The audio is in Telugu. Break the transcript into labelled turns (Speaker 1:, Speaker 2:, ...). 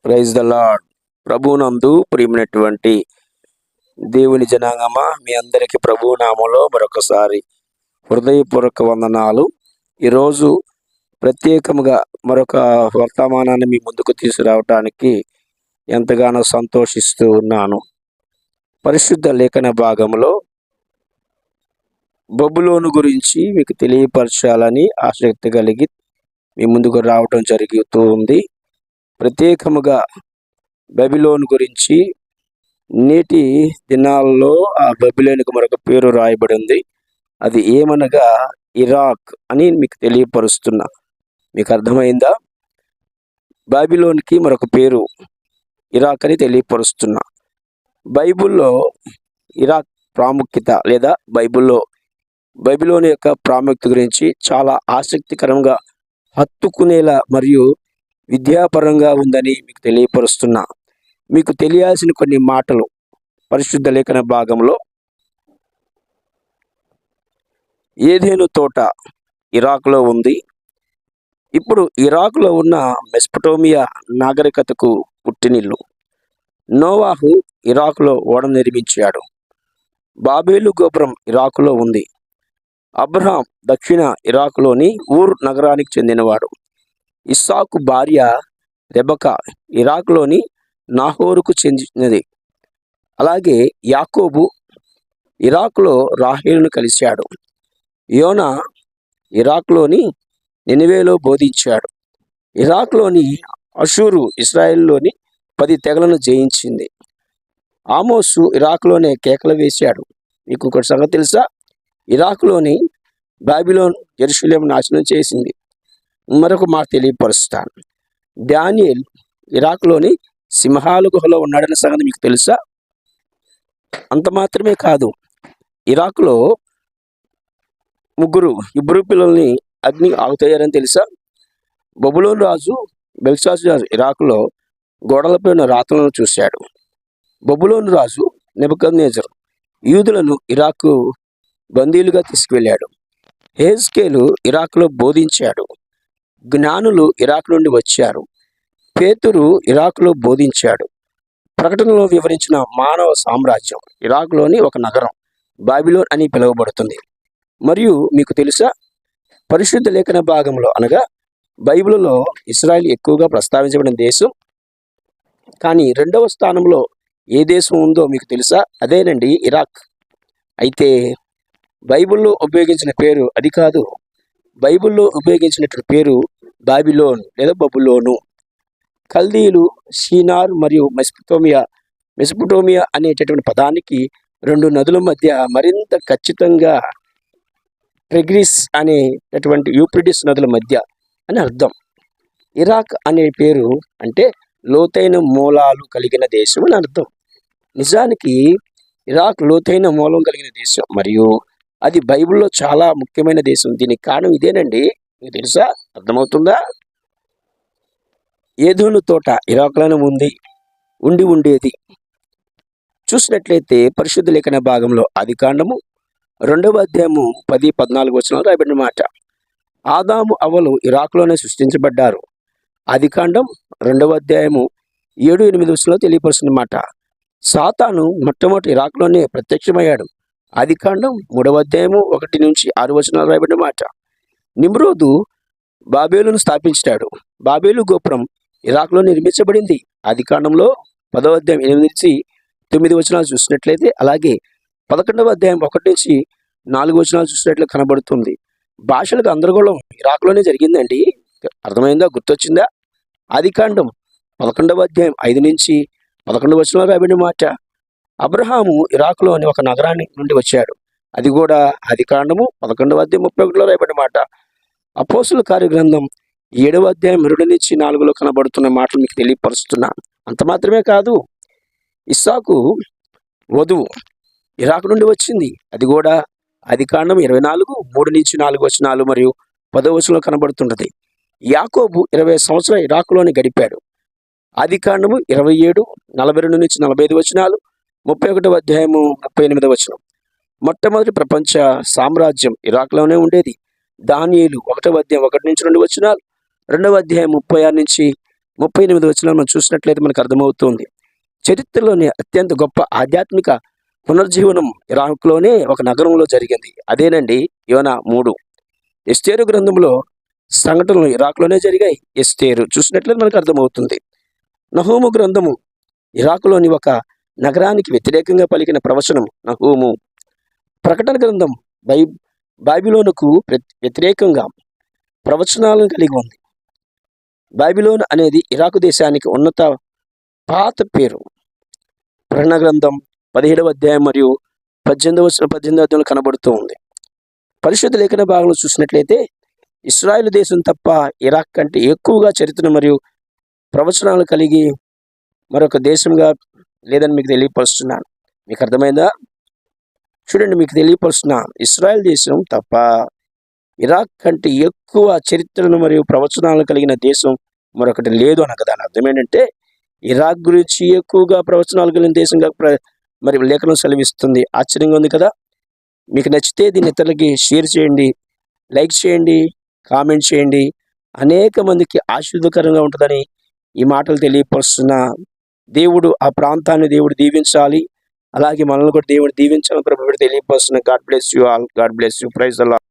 Speaker 1: Praise the lord. ప్రభువునందు ప్రియమైనటువంటి దేవుని జనాంగమా, మీ అందరికీ ప్రభు నామములో మరొకసారి హృదయపూర్వక వందనాలు. ఈరోజు ప్రత్యేకముగా మరొక వర్తమానాన్ని మీ ముందుకు తీసుకురావటానికి ఎంతగానో సంతోషిస్తూ ఉన్నాను. పరిశుద్ధ లేఖన భాగంలో బబులోను గురించి మీకు తెలియపరచాలని ఆసక్తి కలిగి మీ ముందుకు రావడం జరుగుతూ ఉంది. ప్రత్యేకముగా బబిలోను గురించి నేటి దినాల్లో ఆ బబిలోనుకు మరొక పేరు రాయబడి ఉంది. అది ఏమనగా ఇరాక్ అని మీకు తెలియపరుస్తున్నా. మీకు అర్థమైందా? బాబిలోనికి మరొక పేరు ఇరాక్ అని తెలియపరుస్తున్నా. బైబిల్లో ఇరాక్ ప్రాముఖ్యత లేదా బైబిలోని యొక్క ప్రాముఖ్యత గురించి చాలా ఆసక్తికరంగా హత్తుకునేలా మరియు విద్యాపరంగా ఉందని మీకు తెలియపరుస్తున్నా. మీకు తెలియాల్సిన కొన్ని మాటలు పరిశుద్ధ లేఖన భాగంలో ఏదెను తోట ఇరాక్లో ఉంది. ఇప్పుడు ఇరాక్లో ఉన్న మెసొపొటేమియా నాగరికతకు పుట్టినిల్లు. నోవాహు ఇరాక్లో ఓడ నిర్మించాడు. బాబేలు గోపురం ఇరాకులో ఉంది. అబ్రహాం దక్షిణ ఇరాకులోని ఊర్ నగరానికి చెందినవాడు. ఇస్సాకు భార్య రెబకా ఇరాక్లోని నాహోరుకు చెందినది. అలాగే యాకోబు ఇరాక్లో రాహేలును కలిశాడు. యోనా ఇరాక్లోని నినివేలో బోధించాడు. ఇరాక్లోని అషూరు ఇశ్రాయేలులోని 10 తెగలను జయించింది. ఆమోసు ఇరాక్లోనే కేకలు వేశాడు. మీకు ఒక సంగతి తెలుసా? ఇరాక్లోని బాబిలోన్ యెరూషలేము నాశనం చేసింది. మరొక మాట తెలియపరుస్తాను. దానియేలు ఇరాక్లోని సింహాల గుహలో ఉన్నాడన్న సంగతి మీకు తెలుసా? అంత మాత్రమే కాదు, ఇరాక్లో 3 ఇబ్రూ పిల్లల్ని అగ్ని ఆగుతాయారని తెలుసా? బబులోను రాజు బెల్షాజర్ ఇరాక్లో గోడలపై ఉన్న రాతలను చూశాడు. బబులోను రాజు నెబుకద్నెజరు యూదులను ఇరాకు బందీలుగా తీసుకువెళ్ళాడు. హెజ్కేలు ఇరాక్లో బోధించాడు. జ్ఞానులు ఇరాక్ నుండి వచ్చారు. పేతురు ఇరాక్లో బోధించాడు. ప్రకటనలో వివరించిన మానవ సామ్రాజ్యం ఇరాక్లోని ఒక నగరం బాబిలోన్ అని పిలువబడుతుంది. మరియు మీకు తెలుసా, పరిశుద్ధ లేఖన భాగంలో అనగా బైబిల్లో ఇశ్రాయేల్ ఎక్కువగా ప్రస్తావించబడిన దేశం. కానీ 2వ స్థానంలో ఏ దేశం ఉందో మీకు తెలుసా? అదేనండి ఇరాక్. అయితే బైబిల్లో ఉపయోగించిన పేరు అది కాదు. బైబిల్లో ఉపయోగించినటువంటి పేరు బాబిలోన్ లేదా బబులోను. కల్దీలు షీనార్ మరియు మెసొపొటేమియా అనేటటువంటి పదానికి 2 నదుల మధ్య మరింత ఖచ్చితంగా ట్రెగ్రిస్ అనేటటువంటి యూప్రిటిస్ నదుల మధ్య అని అర్థం. ఇరాక్ అనే పేరు అంటే లోతైన మూలాలు కలిగిన దేశం అని అర్థం. నిజానికి ఇరాక్ లోతైన మూలం కలిగిన దేశం మరియు అది బైబిల్లో చాలా ముఖ్యమైన దేశం. దీనికి కారణం ఇదేనండి. మీకు తెలుసా? అర్థమవుతుందా? ఏదోను తోట ఇరాక్లోనే ఉండేది. చూసినట్లయితే పరిశుద్ధ లేఖన భాగంలో ఆదికాండము 2వ అధ్యాయము 10-14 వచనాలు రాయబడిన మాట. ఆదాము అవ్వలు ఇరాక్లోనే సృష్టించబడ్డారు. ఆదికాండం 2వ అధ్యాయము 7-8 వచనాలు తెలియపరుస్తున్న మాట. సాతాను మొట్టమొదటి ఇరాక్లోనే ప్రత్యక్షమయ్యాడు. ఆదికాండం 3వ అధ్యాయము 1-6 వచనాలు రాయబడిన మాట. నిమ్రోదు బాబేలును స్థాపించాడు. బాబేలు గోపురం ఇరాక్లో నిర్మించబడింది. ఆదికాండంలో 10వ అధ్యాయం 8-9 వచనాలు చూసినట్లయితే, అలాగే 11వ అధ్యాయం 1-4 వచనాలు చూసినట్లు కనబడుతుంది. భాషలకు గందరగోళం ఇరాక్లోనే జరిగిందండి. అర్థమైందా? గుర్తొచ్చిందా? ఆదికాండం 11వ అధ్యాయం 5-11 వచనాలు రాయబడిన మాట. అబ్రహాము ఇరాక్లోని ఒక నగరాన్ని నుండి వచ్చాడు. అది కూడా ఆదికాండము 11వ అధ్యాయం 31లో రాయబడిన మాట. అపోస్తుల కార్యగ్రంథం 7వ అధ్యాయం 2-4లో కనబడుతున్న మాటలు మీకు తెలియపరుస్తున్నాను. అంత మాత్రమే కాదు, ఇస్సాకు వధువు ఇరాక్ నుండి వచ్చింది. అది కూడా ఆదికాండం 24 3-4 వచనాలు మరియు 10వ వచనంలో కనబడుతున్నది. యాకోబు 20 సంవత్సరాలు ఇరాక్లోని గడిపాడు. ఆదికాండము 27 42-45 వచనాలు, 31వ అధ్యాయము 38వ వచనం. మొట్టమొదటి ప్రపంచ సామ్రాజ్యం ఇరాక్లోనే ఉండేది. దానియేలు 1వ అధ్యాయం 1-2 వచనాలు, 2వ అధ్యాయం 36 38 వచనాలు మనం చూసినట్లయితే మనకు అర్థమవుతుంది. చరిత్రలోని అత్యంత గొప్ప ఆధ్యాత్మిక పునర్జీవనం ఇరాక్లోనే ఒక నగరంలో జరిగింది. అదేనండి యోనా 3. ఎస్తేరు గ్రంథంలో సంఘటనలు ఇరాక్లోనే జరిగాయి. ఎస్తేరు చూసినట్లయితే మనకు అర్థమవుతుంది. నహూము గ్రంథము ఇరాకులోని ఒక నగరానికి వ్యతిరేకంగా పలికిన ప్రవచనం నహూము. ప్రకటన గ్రంథం బైబిలోనుకు వ్యతిరేకంగా ప్రవచనాలను కలిగి ఉంది. బైబిలోన్ అనేది ఇరాకు దేశానికి ఉన్నత పాత పేరు. ప్రకటన గ్రంథం 17వ అధ్యాయం మరియు 18వ అధ్యాయంలో కనబడుతూ ఉంది. పరిశుద్ధ లేఖన భాగంలో చూసినట్లయితే ఇశ్రాయేలు దేశం తప్ప ఇరాక్ కంటే ఎక్కువగా చరిత్ర మరియు ప్రవచనాలు కలిగి మరొక దేశంగా లేదని మీకు తెలియపరుస్తున్నాను. మీకు అర్థమైందా? చూడండి, మీకు తెలియపరుస్తున్నాను. ఇశ్రాయేల్ దేశం తప్ప ఇరాక్ కంటే ఎక్కువ చరిత్రను మరియు ప్రవచనాలు కలిగిన దేశం మరొకటి లేదు అనగా దాని అర్థం ఏంటంటే ఇరాక్ గురించి ఎక్కువగా ప్రవచనాలు కలిగిన దేశంగా మరి లేఖనం సెలవిస్తుంది. ఆశ్చర్యంగా ఉంది కదా? మీకు నచ్చితే దీన్ని ఇతరులకి షేర్ చేయండి, లైక్ చేయండి, కామెంట్ చేయండి. అనేక మందికి ఆశీర్వదకరంగా ఉంటుందని ఈ మాటలు తెలియపరుస్తున్నా. దేవుడు ఆ ప్రాంతాన్ని దేవుడు దీవించాలి, అలాగే మనల్ని కూడా దేవుడు దీవించాలని ప్రభువు తెలియపరుస్తున్నా. God bless you all. God bless you. Praise the lord.